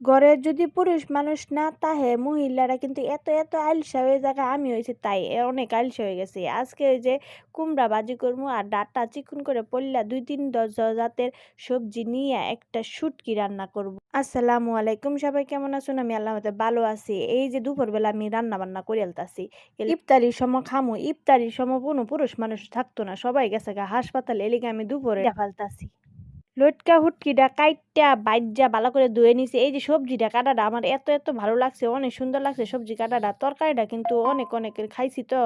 ঘরে যদি পুরুষ মানুষ না তাহে মহিলারা কিন্তু এত এত আলসা হয়ে যায়। আমি হয়েছে তাই অনেক আলসা হয়ে গেছি। আজকে ওই যে কুমড়া ভাজি করবো আর ডাঁটা চিকন করে পল্লা 2-3 জাতের সবজি নিয়ে একটা শুটকি রান্না করব। আসসালামু আলাইকুম, সবাই কেমন আছেন? আমি আল্লাহর মতে ভালো আছি। এই যে দুপুরবেলা আমি রান্না বান্না করে আলতাছি, ইফতারির সময় খামু। ইফতারির সময় কোনো পুরুষ মানুষ থাকতো না, সবাই গেছে গা হাসপাতালে, এলিগে আমি দুপুরে ফালতাছি। লটকা হুটকিটা কাইট্টা বাইজ্জা ভালো করে ধুয়ে নিছি। এই যে সবজিটা কাটাটা আমার এত এত ভালো লাগছে, অনেক সুন্দর লাগছে সবজি কাটাটা। তরকারিটা কিন্তু অনেক অনেকের খাইছি তো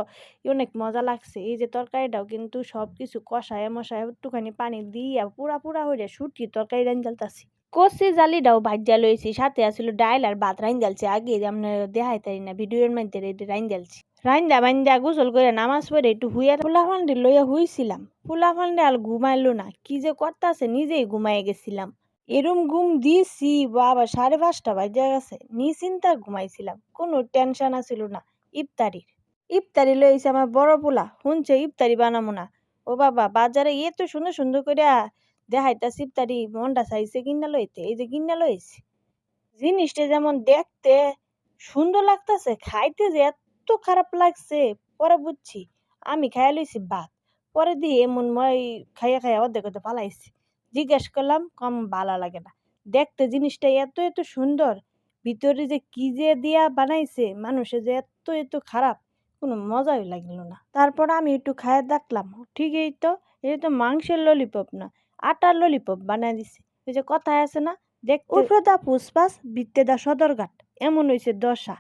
অনেক মজা লাগছে। এই যে তরকারিটাও কিন্তু সব কিছু কষায় মশায় একটুখানি পানি দিয়া পুরা পুরা হইয়া শুটকি তরকারি রাইন্দালতাছি। কচি জালিটাও ভাজ্যা লইছি, সাথে আসলে ডাইল আর ভাত রাইন্দালছি। আগে আপনার দেখাইতারি না ভিডিওর মধ্যে রাইন্দালছি। রাইন্দা বাইন্দা গোসল করে নামাজ পড়ে একটু হুইয়া ফুলাফান্ডি লইয়া হুইছিলাম। ফুলাফান্ডি আর ঘুমাইলো না, কি যে করতাছে নিজেই ঘুমাইয়ে গেছিলাম। এরম ঘুম দিছি বাবা, 5:30 বাজে গেছে। নিশ্চিন্তা ঘুমাইছিলাম, কোনো টেনশন আছিল না। ইফতারির ইফতারি লইছে আমার বড় পোলা, শুনছে ইফতারি বানামো না। ও বাবা, বাজারে এত সুন্দর সুন্দর করে দেখাইতাছে ইফতারি, মনটা চাইছে কিনা লইতে। এই যে কিনা লইছে, জিনিসটা যেমন দেখতে সুন্দর লাগতাছে, খাইতে যে এত খারাপ লাগছে। পরে বুঝছি আমি খাইয়া লইছি ভাত। পরে দিয়ে এমন মই খাইয়া খাইয়া অর্ধেক অর্ধেক ফালাইছি। জিজ্ঞেস করলাম, কম ভালো লাগে না। দেখতে জিনিসটা এত এত সুন্দর, ভিতরে যে কি যে দিয়া বানাইছে মানুষে যে এত এত খারাপ, কোনো মজাই লাগলো না। তারপর আমি একটু খাইয়া দেখলাম, ঠিকই তো, এটা তো মাংসের ললিপপ না, আটার ললিপপ বানাই দিছে। ওই যে কথায় আছে না, দেখতে উর্ফে দা পুষ্পাস বিত্তে দা সদরঘাট, এমন হইছে দশা।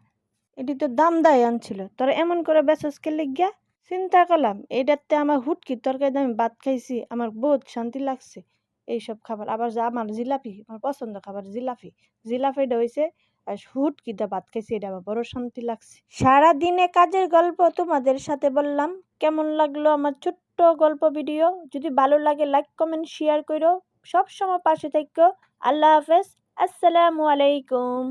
এটি তো দাম দায় আনছিল, তোর এমন করে বেসসকে লিগিয়া। চিন্তা করলাম এটাতে আমার হুটকির তরকারি আমি ভাত খাইছি, আমার বহুত শান্তি লাগছে। এইসব খাবার আবার যা আমার জিলাপি, আমার পছন্দ খাবার জিলাপি। জিলাপিটা হয়েছে আর হুটকিটা ভাত খাইছি, এটা আমার বড় শান্তি লাগছে। সারাদিনে কাজের গল্প তোমাদের সাথে বললাম। কেমন লাগলো আমার ছোট্ট গল্প ভিডিও? যদি ভালো লাগে লাইক কমেন্ট শেয়ার করো, সব সময় পাশে থাকো। আল্লাহ হাফেজ, আসসালামু আলাইকুম।